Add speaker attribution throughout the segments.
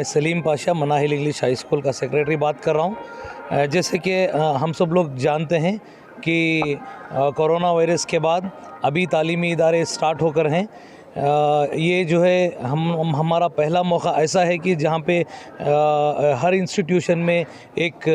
Speaker 1: Salim Pasha Manahil English high school का secretary बात कर रहा हूँ। जैसे कि हम सब लोग जानते हैं कि कोरोना वायरस के बाद अभी तालीमी इदारे स्टार्ट होकर हैं। ये जो है हमारा पहला मौका ऐसा है कि जहाँ पे हर इंस्टीट्यूशन में एक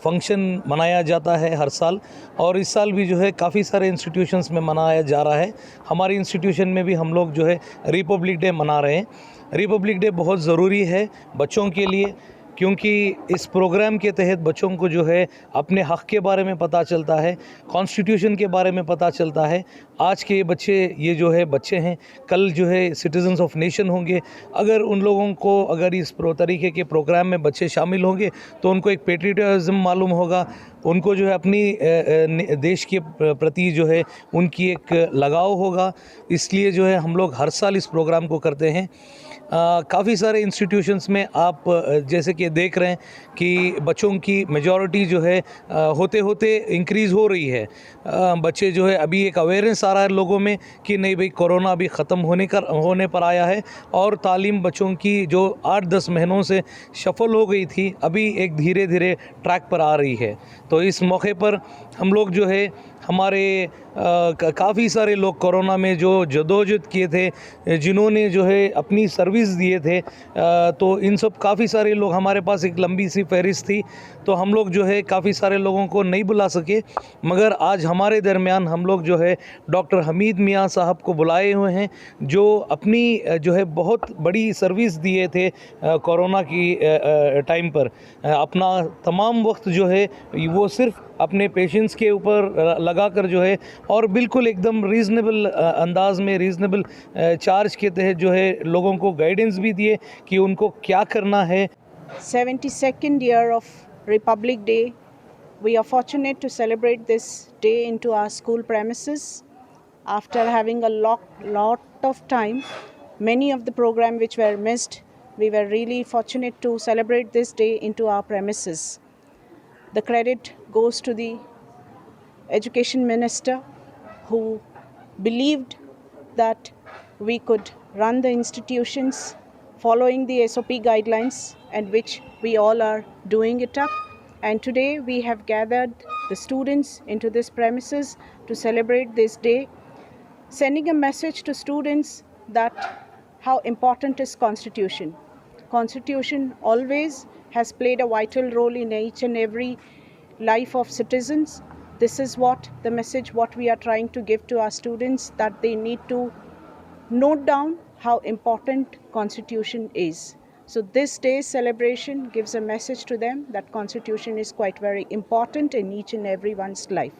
Speaker 1: फंक्शन मनाया जाता है हर साल, और इस साल भी जो है काफ़ी सारे इंस्टीट्यूशंस में मनाया जा रहा है। हमारे इंस्टीट्यूशन में भी हम लोग जो है रिपब्लिक डे मना रहे हैं। रिपब्लिक डे बहुत ज़रूरी है बच्चों के लिए, क्योंकि इस प्रोग्राम के तहत बच्चों को जो है अपने हक़ के बारे में पता चलता है, कॉन्स्टिट्यूशन के बारे में पता चलता है। आज के बच्चे ये जो है बच्चे हैं, कल जो है सिटीजन्स ऑफ नेशन होंगे। अगर उन लोगों को अगर इस तरीके के प्रोग्राम में बच्चे शामिल होंगे तो उनको एक पेट्रियटिज़म मालूम होगा, उनको जो है अपनी देश के प्रति जो है उनकी एक लगाव होगा। इसलिए जो है हम लोग हर साल इस प्रोग्राम को करते हैं। काफ़ी सारे इंस्टीट्यूशंस में आप जैसे कि देख रहे हैं कि बच्चों की मेजॉरिटी जो है होते होते इंक्रीज़ हो रही है। बच्चे जो है अभी एक अवेयरनेस आ रहा है लोगों में कि नहीं भाई कोरोना अभी ख़त्म होने पर आया है, और तालीम बच्चों की जो 8-10 महीनों से सफल हो गई थी अभी एक धीरे धीरे ट्रैक पर आ रही है। तो इस मौके पर हम लोग जो है हमारे काफ़ी सारे लोग कोरोना में जो जदोजहद किए थे, जिन्होंने जो है अपनी सर्विस दिए थे, तो इन सब काफ़ी सारे लोग, हमारे पास एक लंबी सी फहरिस्त थी, तो हम लोग जो है काफ़ी सारे लोगों को नहीं बुला सके। मगर आज हमारे दरमियान हम लोग जो है डॉक्टर हमीद मियाँ साहब को बुलाए हुए हैं, जो अपनी जो है बहुत बड़ी सर्विस दिए थे कोरोना की टाइम पर। अपना तमाम वक्त जो है वो सिर्फ अपने पेशेंट्स के ऊपर लगा कर जो है, और बिल्कुल एकदम रीज़नेबल अंदाज में, रीज़नेबल चार्ज के तहत जो है लोगों को गाइडेंस भी दिए कि उनको क्या करना है।
Speaker 2: 72nd year of Republic Day. We are fortunate to celebrate this day into our school premises. After having a lot of time, many of the program which were missed, we were really fortunate to celebrate this day into our premises. The credit goes to the Education Minister, who believed that we could run the institutions following the SOP guidelines, and which we all are doing it up. And today we have gathered the students into this premises to celebrate this day, sending a message to students that how important is Constitution. Constitution always has played a vital role in each and every life of citizens. This is what the message what we are trying to give to our students, that they need to note down how important Constitution is. So this day's celebration gives a message to them that Constitution is quite very important in each and everyone's life.